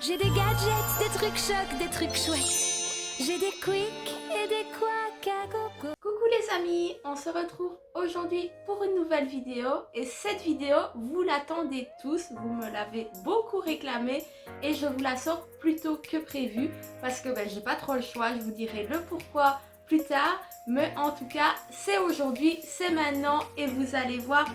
J'ai des gadgets, des trucs chocs, des trucs chouettes. J'ai des quicks et des quacks à gogo. Coucou les amis, on se retrouve aujourd'hui pour une nouvelle vidéo. Et cette vidéo, vous l'attendez tous, vous me l'avez beaucoup réclamé. Et je vous la sors plus tôt que prévu parce que j'ai pas trop le choix, je vous dirai le pourquoi plus tard. Mais en tout cas, c'est aujourd'hui, c'est maintenant et vous allez voir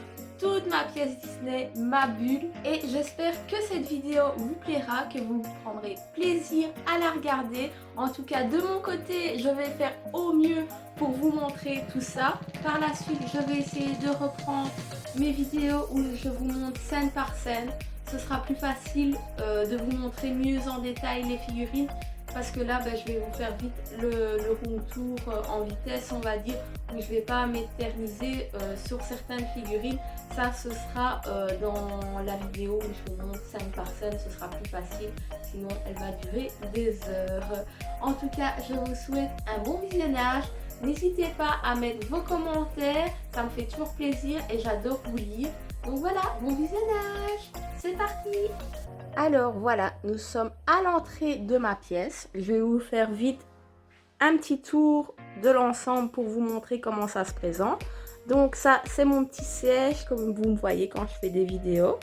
toute ma pièce Disney, ma bulle. Et j'espère que cette vidéo vous plaira, que vous prendrez plaisir à la regarder. En tout cas, de mon côté, je vais faire au mieux pour vous montrer tout ça. Par la suite, je vais essayer de reprendre mes vidéos où je vous montre scène par scène. Ce sera plus facile de vous montrer mieux en détail les figurines. Parce que là, je vais vous faire vite le room tour en vitesse, on va dire, où je ne vais pas m'éterniser sur certaines figurines. Ça, ce sera dans la vidéo où je vous montre scène par scène, ce sera plus facile, sinon elle va durer des heures. En tout cas, je vous souhaite un bon visionnage. N'hésitez pas à mettre vos commentaires, ça me fait toujours plaisir et j'adore vous lire. Donc voilà, bon visionnage, c'est parti! Alors voilà, nous sommes à l'entrée de ma pièce. Je vais vous faire vite un petit tour de l'ensemble pour vous montrer comment ça se présente. Donc ça, c'est mon petit siège comme vous me voyez quand je fais des vidéos.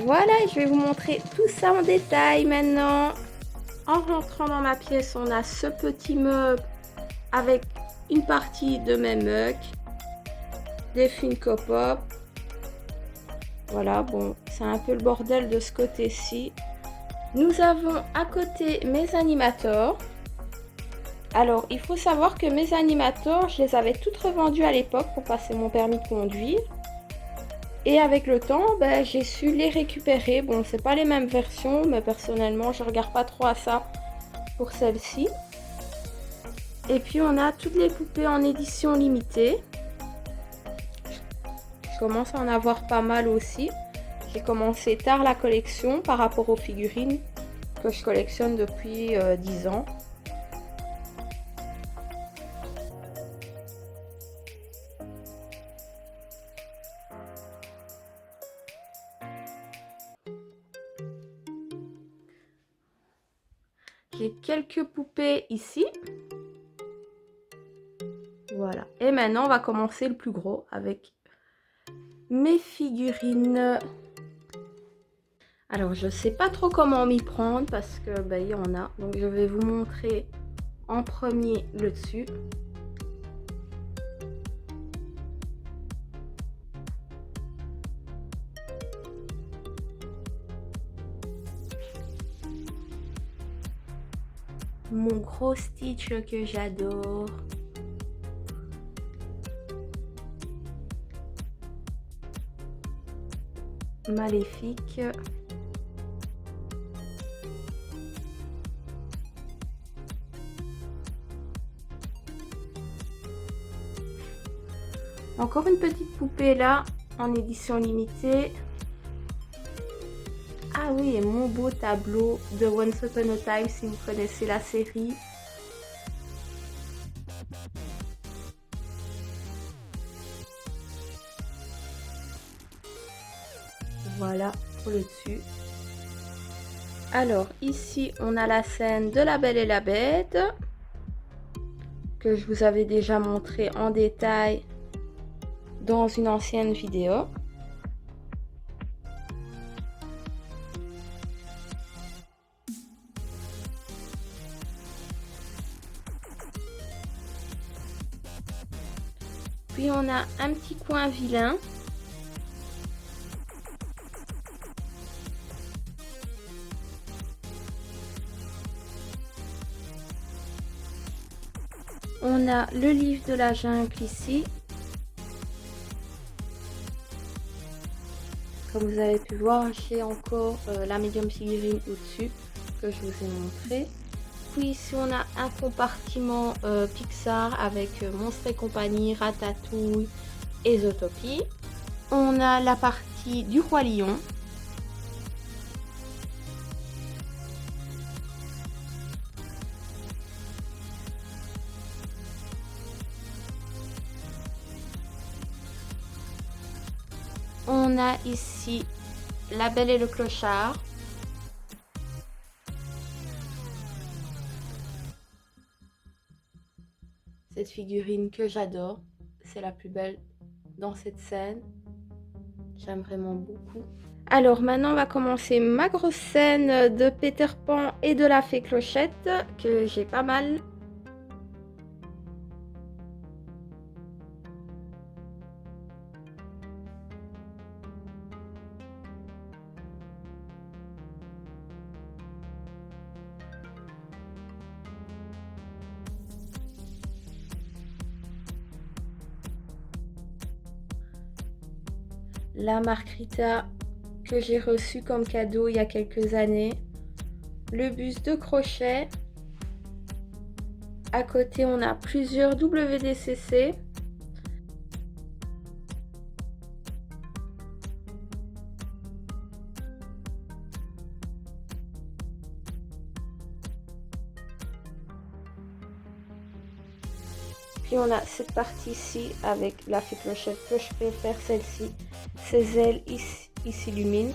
Voilà, je vais vous montrer tout ça en détail maintenant. En rentrant dans ma pièce, on a ce petit meuble avec une partie de mes mugs, des Funko Pop. Voilà, bon, c'est un peu le bordel de ce côté-ci. Nous avons à côté mes animators. Alors, il faut savoir que mes animators, je les avais toutes revendues à l'époque pour passer mon permis de conduire. Et avec le temps, j'ai su les récupérer. Bon, c'est pas les mêmes versions, mais personnellement, je regarde pas trop à ça pour celle-ci. Et puis, on a toutes les poupées en édition limitée. Je commence à en avoir pas mal aussi. J'ai commencé tard la collection par rapport aux figurines que je collectionne depuis 10 ans. J'ai quelques poupées ici. Voilà. Et maintenant, on va commencer le plus gros avec mes figurines. Alors, je sais pas trop comment m'y prendre parce que il y en a. Donc, je vais vous montrer en premier le dessus. Mon gros Stitch que j'adore. Maléfique. Encore une petite poupée là, en édition limitée. Ah oui, et mon beau tableau de Once Upon a Time, si vous connaissez la série. Voilà pour le dessus. Alors ici, on a la scène de La Belle et la Bête, que je vous avais déjà montré en détail dans une ancienne vidéo. Puis on a un petit coin vilain. On a le livre de la jungle ici. Comme vous avez pu voir, j'ai encore la médium figurine au-dessus que je vous ai montré. Puis ici on a un compartiment Pixar avec Monstres et compagnie, Ratatouille et Zootopie. On a la partie du Roi Lion. On a ici La Belle et le Clochard. Cette figurine que j'adore, c'est la plus belle dans cette scène. J'aime vraiment beaucoup. Alors maintenant on va commencer ma grosse scène de Peter Pan et de la Fée Clochette que j'ai pas mal. La Margarita que j'ai reçue comme cadeau il y a quelques années. Le buste de crochet. À côté, on a plusieurs WDCC. Puis on a cette partie ici avec la Fée Clochette que je préfère, celle-ci. Ses ailes ici s'illuminent.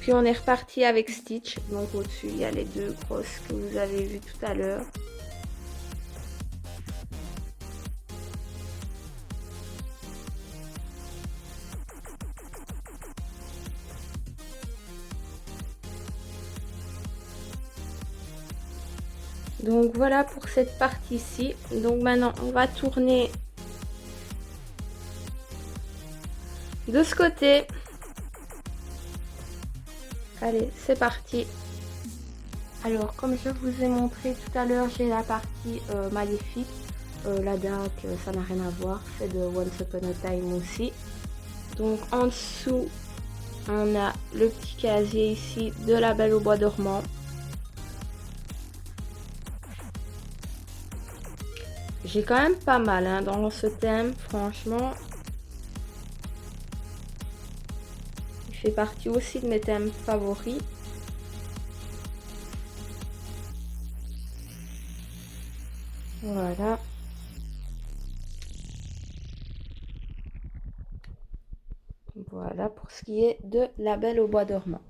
Puis on est reparti avec Stitch. Donc au-dessus, il y a les deux grosses que vous avez vues tout à l'heure. Donc voilà pour cette partie-ci. Donc maintenant, on va tourner de ce côté. Allez, c'est parti. Alors, comme je vous ai montré tout à l'heure, j'ai la partie maléfique. La dague, ça n'a rien à voir. C'est de Once Upon a Time aussi. Donc, en dessous, on a le petit casier ici de La Belle au Bois dormant. J'ai quand même pas mal hein, dans ce thème, franchement. Il fait partie aussi de mes thèmes favoris. Voilà. Voilà pour ce qui est de La Belle au Bois dormant.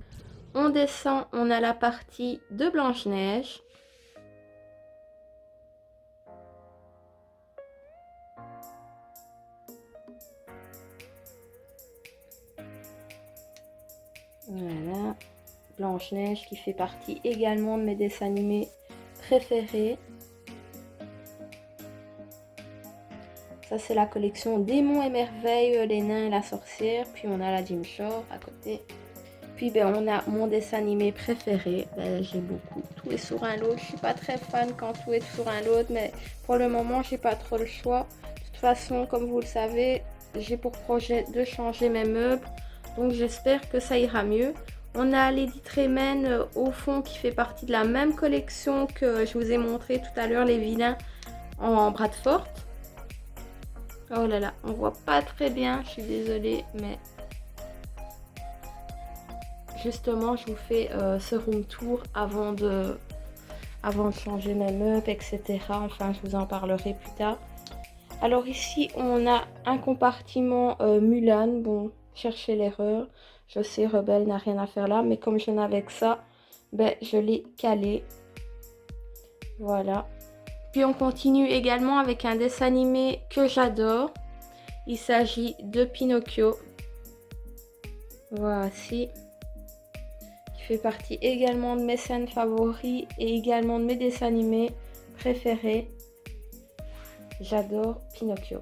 On descend, on a la partie de Blanche-Neige. Voilà, Blanche-Neige qui fait partie également de mes dessins animés préférés. Ça c'est la collection Démons et Merveilles, les nains et la sorcière. Puis on a la Jim Shore à côté. Puis on a mon dessin animé préféré. J'ai beaucoup. Tout est sur un lot. Je suis pas très fan quand tout est sur un lot, mais pour le moment j'ai pas trop le choix. De toute façon, comme vous le savez, j'ai pour projet de changer mes meubles. Donc j'espère que ça ira mieux. On a Lady Tremaine au fond qui fait partie de la même collection que je vous ai montré tout à l'heure, les vilains en Bradford. Oh là là, on voit pas très bien, je suis désolée, mais justement je vous fais ce room tour avant de changer mes meubles, etc. Enfin, je vous en parlerai plus tard. Alors ici, on a un compartiment Mulan. Bon, cherchez l'erreur. Je sais, Rebelle n'a rien à faire là, mais comme je n'avais que ça, je l'ai calé. Voilà. Puis on continue également avec un dessin animé que j'adore. Il s'agit de Pinocchio. Voici. Qui fait partie également de mes scènes favoris et également de mes dessins animés préférés. J'adore Pinocchio.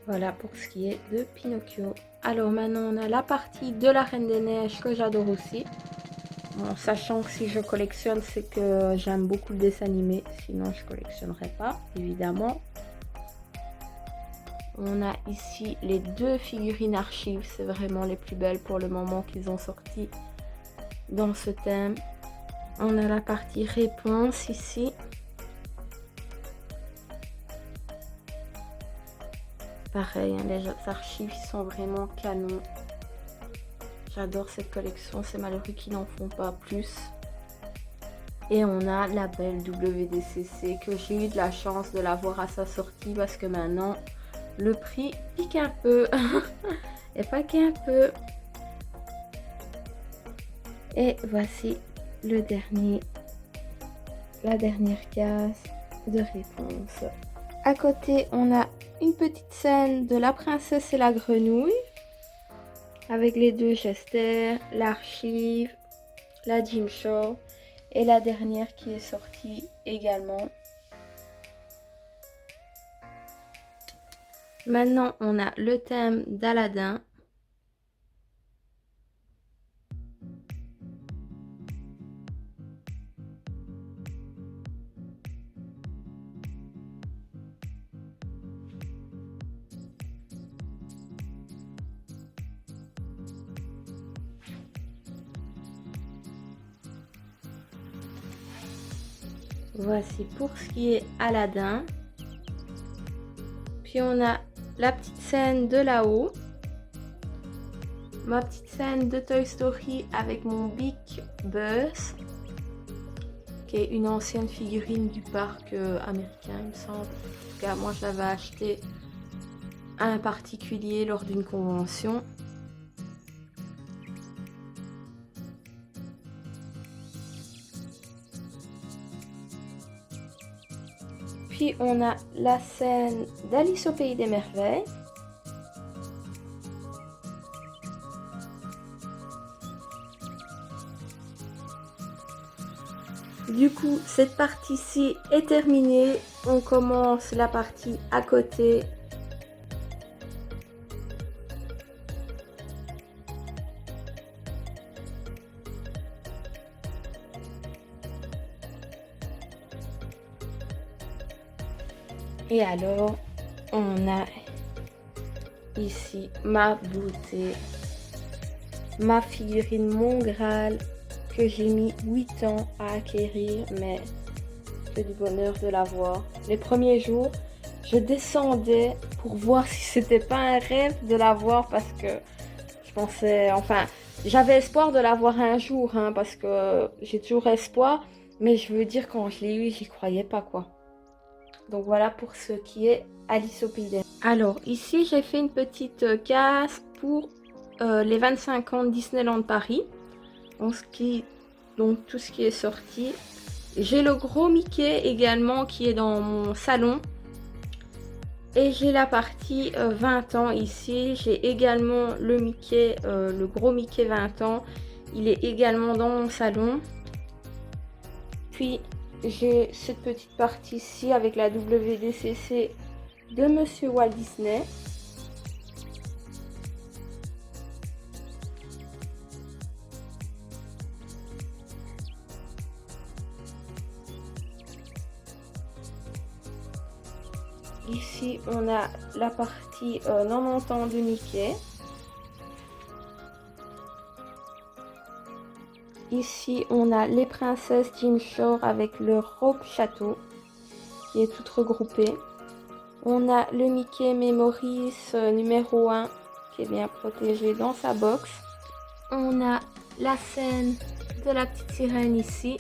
Voilà pour ce qui est de Pinocchio. Alors maintenant on a la partie de la Reine des Neiges que j'adore aussi. Bon, sachant que si je collectionne c'est que j'aime beaucoup le dessin animé. Sinon je collectionnerai pas évidemment. On a ici les deux figurines archives. C'est vraiment les plus belles pour le moment qu'ils ont sorti dans ce thème. On a la partie réponse ici. Pareil, hein, les archives sont vraiment canons. J'adore cette collection, c'est malheureux qu'ils n'en font pas plus. Et on a la belle WDCC que j'ai eu de la chance de l'avoir à sa sortie parce que maintenant le prix pique un peu. Et pas qu'un peu. Et voici la dernière case de réponse. À côté, on a une petite scène de La Princesse et la Grenouille avec les deux gesteurs, l'archive, la Jim Show et la dernière qui est sortie également. Maintenant, on a le thème d'Aladin. Voici pour ce qui est Aladin. Puis on a la petite scène de là-haut. Ma petite scène de Toy Story avec mon Big Buzz. Qui est une ancienne figurine du parc américain, il me semble. En tout cas, moi je l'avais acheté à un particulier lors d'une convention. Puis on a la scène d'Alice au Pays des Merveilles. Du coup, cette partie-ci est terminée. On commence la partie à côté. Et alors, on a ici ma beauté, ma figurine Mon Graal que j'ai mis 8 ans à acquérir, mais c'est du bonheur de la voir. Les premiers jours, je descendais pour voir si c'était pas un rêve de la voir parce que je pensais, enfin, j'avais espoir de la voir un jour, hein, parce que j'ai toujours espoir, mais je veux dire quand je l'ai eu, j'y croyais pas quoi. Donc voilà pour ce qui est Alice au Pays des Merveilles. Alors ici j'ai fait une petite case pour les 25 ans de Disneyland Paris. Donc tout ce qui est sorti. J'ai le gros Mickey également qui est dans mon salon. Et j'ai la partie 20 ans ici. J'ai également le Mickey, le gros Mickey 20 ans. Il est également dans mon salon. Puis j'ai cette petite partie-ci avec la WDCC de Monsieur Walt Disney. Ici, on a la partie 90 ans de Mickey. Ici, on a les princesses Jim Shore avec leur robe château qui est toute regroupée. On a le Mickey Memories numéro 1 qui est bien protégé dans sa box. On a la scène de la petite sirène ici.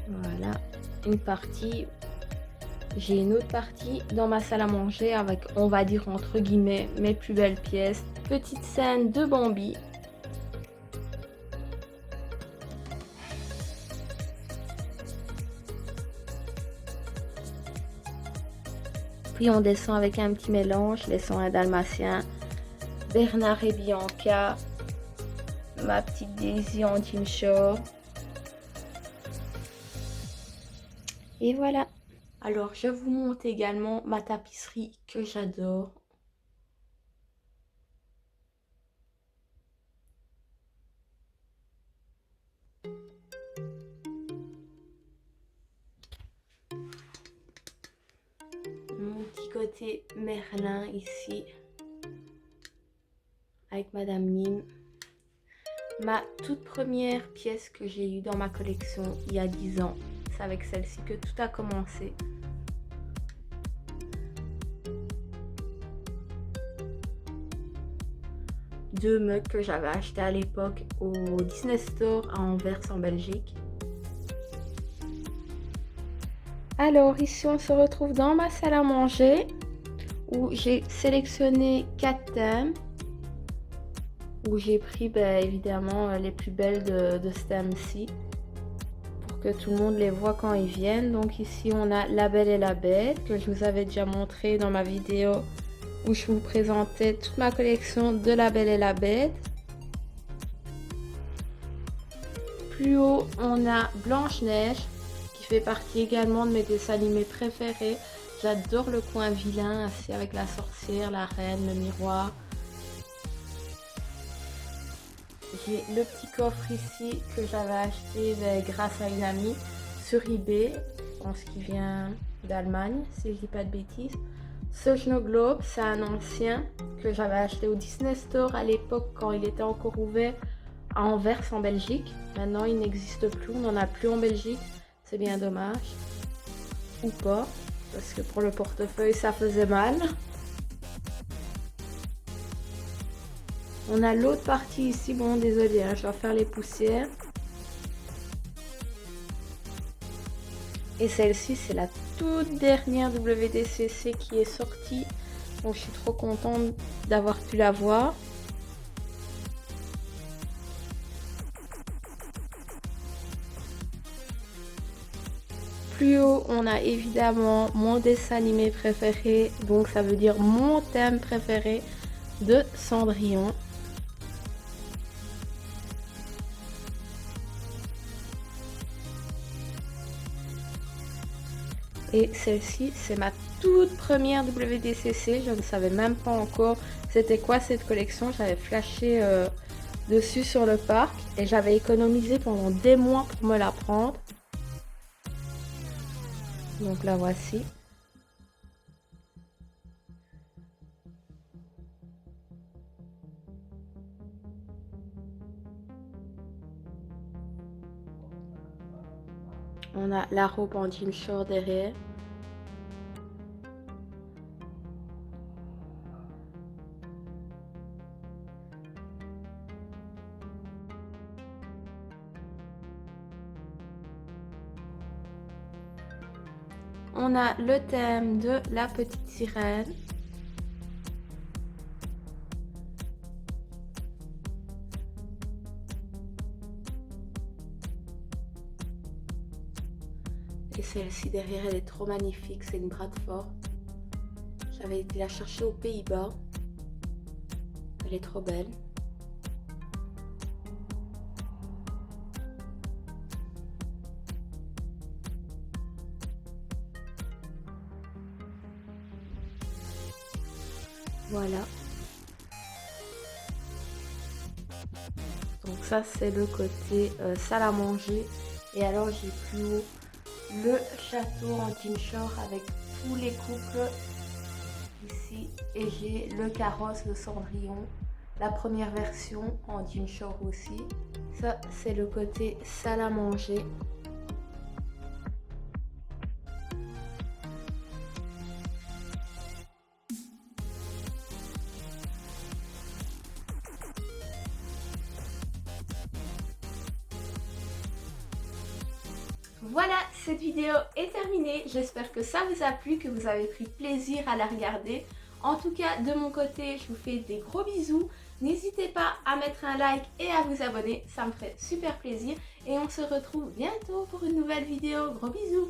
Voilà, une partie. J'ai une autre partie dans ma salle à manger avec, on va dire entre guillemets, mes plus belles pièces. Petite scène de Bambi. Puis on descend avec un petit mélange, les 101 Dalmatiens, Bernard et Bianca, ma petite Daisy en jean short. Et voilà. Alors je vous montre également ma tapisserie que j'adore. Mon petit côté Merlin ici. Avec Madame Mime. Ma toute première pièce que j'ai eue dans ma collection il y a 10 ans. C'est avec celle-ci que tout a commencé. Deux mugs que j'avais acheté à l'époque au Disney Store à Anvers en Belgique. Alors ici on se retrouve dans ma salle à manger où j'ai sélectionné 4 thèmes. Où j'ai pris évidemment les plus belles de ce thème-ci. Pour que tout le monde les voit quand ils viennent. Donc ici on a La Belle et la Bête que je vous avais déjà montré dans ma vidéo où je vous présentais toute ma collection de La Belle et la Bête. Plus haut, on a Blanche-Neige qui fait partie également de mes dessins animés préférés. J'adore le coin vilain, assis avec la sorcière, la reine, le miroir. J'ai le petit coffre ici que j'avais acheté grâce à une amie sur eBay. Je pense qu'il vient d'Allemagne, si je dis pas de bêtises. Ce Snow Globe, c'est un ancien que j'avais acheté au Disney Store à l'époque quand il était encore ouvert à Anvers en Belgique. Maintenant, il n'existe plus, on n'en a plus en Belgique. C'est bien dommage. Ou pas, parce que pour le portefeuille, ça faisait mal. On a l'autre partie ici, bon désolé, hein, je dois faire les poussières. Et celle-ci, c'est la toute dernière WDCC qui est sortie. Donc je suis trop contente d'avoir pu la voir. Plus haut, on a évidemment mon dessin animé préféré. Donc ça veut dire mon thème préféré de Cendrillon. Et celle-ci, c'est ma toute première WDCC. Je ne savais même pas encore c'était quoi cette collection. J'avais flashé dessus sur le parc et j'avais économisé pendant des mois pour me la prendre. Donc la voici. On a la robe en jean short derrière. On a le thème de la petite sirène. Et celle-ci derrière, elle est trop magnifique, c'est une Bradford. J'avais été la chercher aux Pays-Bas. Elle est trop belle. Voilà. Donc ça c'est le côté salle à manger. Et alors j'ai plus haut le château en jean short avec tous les couples ici. Et j'ai le carrosse de Cendrillon, la première version en jean short aussi. Ça c'est le côté salle à manger. Voilà, cette vidéo est terminée. J'espère que ça vous a plu, que vous avez pris plaisir à la regarder. En tout cas, de mon côté, je vous fais des gros bisous. N'hésitez pas à mettre un like et à vous abonner, ça me ferait super plaisir. Et on se retrouve bientôt pour une nouvelle vidéo. Gros bisous!